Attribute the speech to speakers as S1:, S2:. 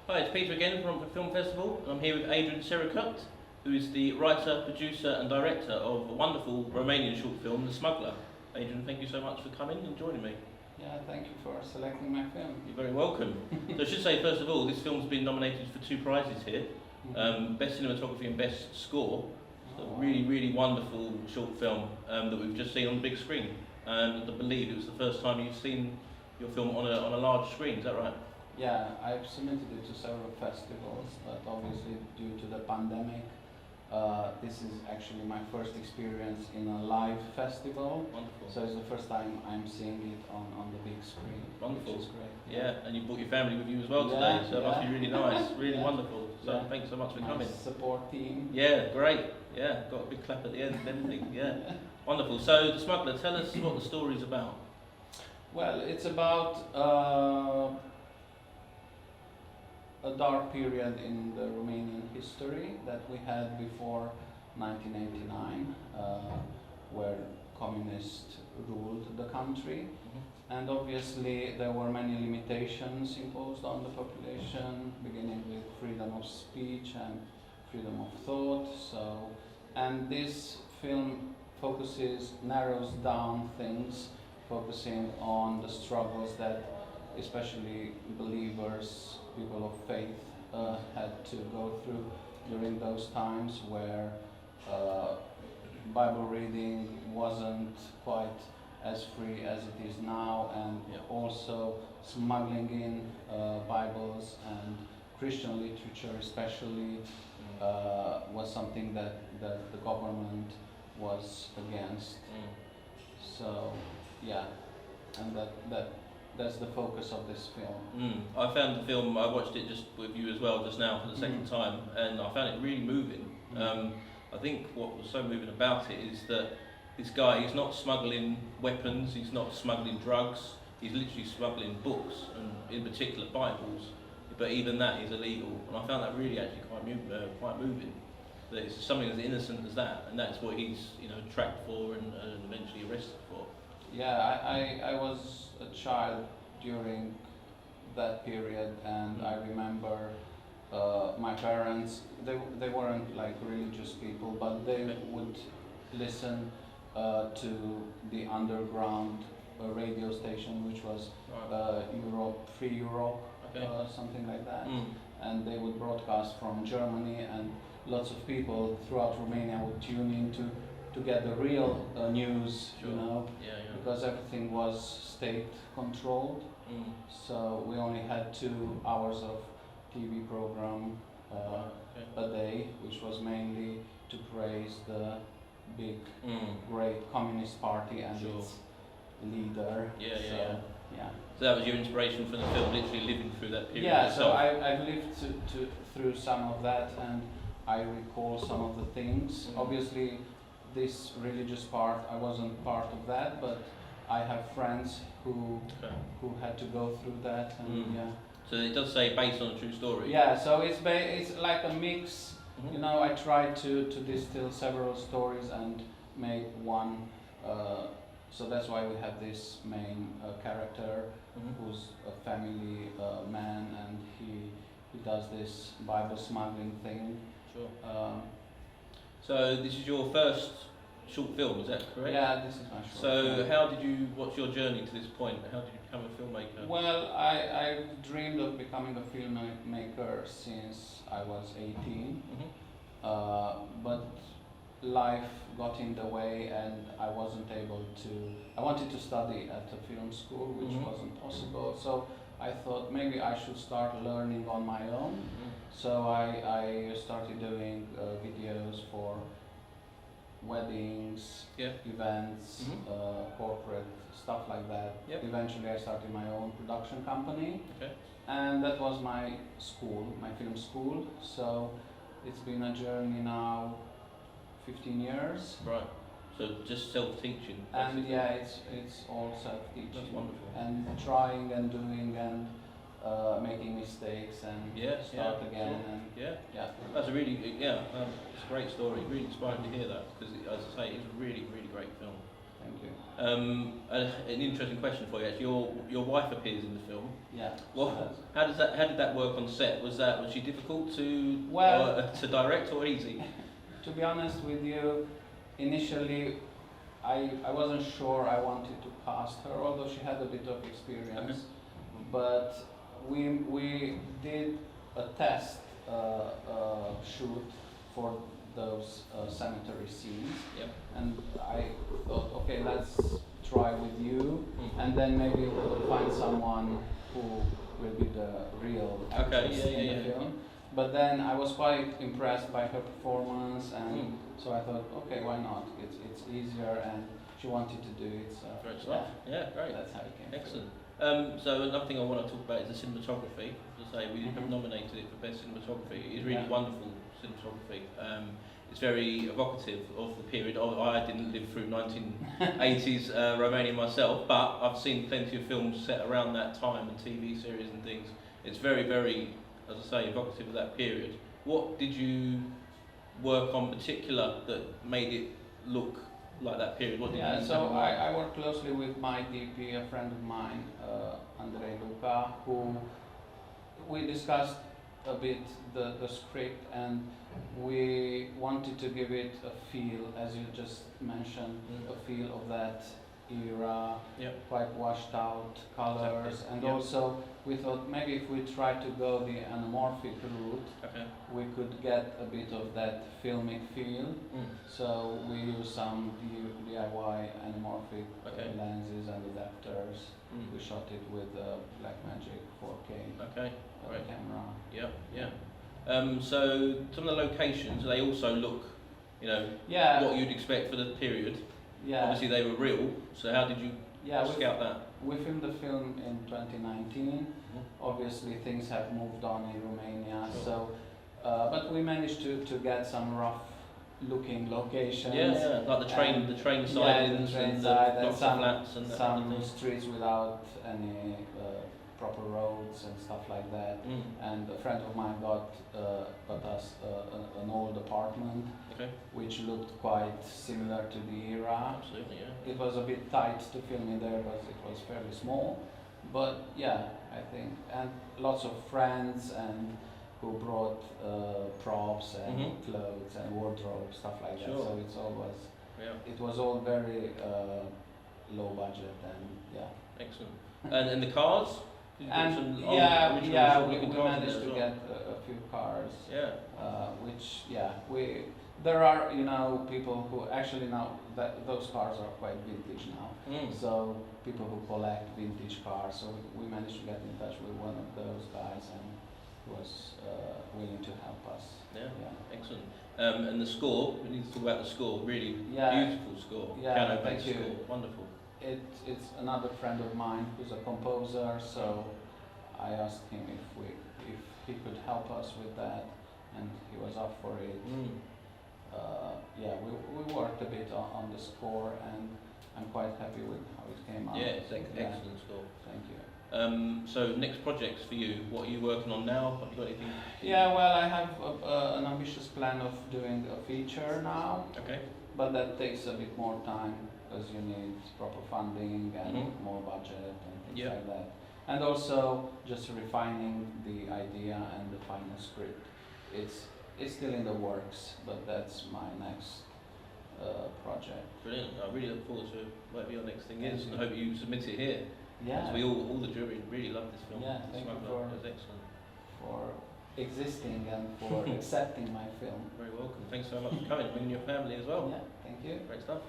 S1: Hi, it's Peter again from Romford Film Festival, and I'm here with Adrian Serecut, who is the writer, producer and director of a wonderful Romanian short film, The Smuggler. Adrian, thank you so much for coming and joining me.
S2: Yeah, thank you for selecting my film.
S1: You're very welcome. So I should say, first of all, this film's been nominated for 2 prizes here, Best Cinematography and Best Score. So a really wonderful short film that we've just seen on the big screen. And I believe it was the first time you've seen your film on a large screen, is that right?
S2: Yeah, I've submitted it to several festivals, but obviously due to the pandemic, this is actually my first experience in a live festival.
S1: Wonderful.
S2: So it's the first time I'm seeing it on the big screen.
S1: Wonderful.
S2: Which is great.
S1: Yeah, and you brought your family with you as well
S2: Yeah,
S1: today, so it must be really nice, really
S2: Yeah.
S1: wonderful. So
S2: Yeah.
S1: thanks so much for
S2: My
S1: coming.
S2: support team.
S1: Yeah, great. Yeah, got a big clap at the end and everything. Yeah, wonderful. So The Smuggler, tell us what the story's about.
S2: Well, it's about a dark period in the Romanian history that we had before 1989, where communists ruled the country. And obviously there were many limitations imposed on the population, beginning with freedom of speech and freedom of thought. And this film narrows down things, focusing on the struggles that especially believers, people of faith, had to go through during those times where Bible reading wasn't quite as free as it is now, and also smuggling in Bibles and Christian literature especially was something that the government was against. So yeah, and that's the focus of this film.
S1: I found the film, I watched it just with you as well just now for the second time, and I found it really moving. I think what was so moving about it is that this guy, he's not smuggling weapons, he's not smuggling drugs, he's literally smuggling books, and in particular Bibles, but even that is illegal. And I found that really actually quite moving, that it's something as innocent as that, and that's what he's tracked for and eventually arrested for.
S2: Yeah, I was a child during that period, and I remember my parents, they weren't like religious people, but they would listen to the underground radio station, which was Free Europe, something like that. And they would broadcast from Germany, and lots of people throughout Romania would tune in to get the real news, because everything was state controlled. So we only had 2 hours of TV program a day, which was mainly to praise the big, great Communist Party and its leader.
S1: So that was your inspiration for the film, literally living through that period.
S2: Yeah,
S1: itself.
S2: so I've lived through some of that, and I recall some of the things. Obviously, this religious part, I wasn't part of that, but I have friends who had to go through that, and
S1: So it does say based on a true story.
S2: Yeah, so it's like a mix. I tried to distill several stories and make one. So that's why we have this main character who's a family man, and he does this Bible smuggling thing.
S1: Sure. So this is your first short film, is that correct?
S2: Yeah, this is my short
S1: So
S2: film.
S1: what's your journey to this point? How did you become a filmmaker?
S2: Well, I dreamed of becoming a filmmaker since I was 18, but life got in the way, and I wasn't able to. I wanted to study at a film school, which wasn't possible, so I thought maybe I should start learning on my own. So I started doing videos for weddings, events, corporate stuff like that. Eventually I started my own production company, and that was my school, my film school. So it's been a journey now, 15 years.
S1: Right. So just self-teaching.
S2: And yeah, it's all self-teaching.
S1: That's wonderful.
S2: And trying and doing and making mistakes and start again.
S1: Sure.
S2: And
S1: That's a really it's a great story. Really inspiring to hear that, because as I say, it's a really great film.
S2: Thank you.
S1: An interesting question for you. Actually, your wife appears in the film.
S2: Yeah.
S1: Well, how did that work on set? Was she difficult to direct or easy?
S2: To be honest with you, initially I wasn't sure I wanted to cast her, although she had a bit of experience.
S1: Okay.
S2: But we did a test shoot for those cemetery scenes,
S1: Yep.
S2: and I thought, okay, let's try with you,
S1: Mm.
S2: and then maybe we'll find someone who will be the real actress in the film. But then I was quite impressed by her performance, and so I thought, okay, why not? It's easier, and she wanted to do it. So
S1: Great stuff. Yeah, great.
S2: That's how it came.
S1: Excellent. So another thing I want to talk about is the cinematography. As I say, we have nominated it for best cinematography. It is really wonderful cinematography. It's very evocative of the period. I didn't live through 1980s Romania myself, but I've seen plenty of films set around that time and TV series and things. It's very, very, as I say, evocative of that period. What did you work on particular that made it look like that period? What did you
S2: so I worked closely with my DP, a friend of mine, Andrei Luca, who we discussed a bit the script, and we wanted to give it a feel, as you just mentioned, a feel of that era, quite washed out colors, and also we thought maybe if we try to go the anamorphic route, we could get a bit of that filmic feel. So we use some DIY anamorphic lenses and adapters. We shot it with Blackmagic 4K camera.
S1: So some of the locations, they also look, what you'd expect for the period. Obviously they were real, so how did you scout that?
S2: We filmed the film in 2019. Obviously things have moved on in Romania, so but we managed to get some rough looking locations.
S1: Like the train sidings and lots of flats and
S2: some streets without any proper roads and stuff like that. And a friend of mine got us an old apartment, which looked quite similar to the era.
S1: Absolutely,
S2: It was a bit tight to film in there because it was fairly small, but I think, and lots of friends and who brought props and clothes and wardrobe, stuff like that. So it was all very low budget and
S1: Excellent. And the cars?
S2: We managed to get a few cars. Which there are people who actually now those cars are quite vintage now. So people who collect vintage cars. So we managed to get in touch with one of those guys, and he was willing to help us.
S1: Excellent. And the score, we need to talk about the score. Really beautiful score. Piano-based score. Wonderful.
S2: It's another friend of mine who's a composer, so I asked him if he could help us with that, and he was up for it. We worked a bit on the score, and I'm quite happy with how it came out.
S1: It's excellent score.
S2: Thank you.
S1: So next projects for you, what are you working on now? Have you got anything?
S2: I have an ambitious plan of doing a feature now. But that takes a bit more time, because you need proper funding and more budget and things like that. And also just refining the idea and the final script. It's still in the works, but that's my next project.
S1: Brilliant. I really look forward to whatever your next thing is, and I hope you submit it here. Because we all the jury really love this film.
S2: Thank you for existing and for accepting my film.
S1: Very welcome. Thanks so much for coming, bringing your family as well.
S2: Thank you.
S1: Great stuff.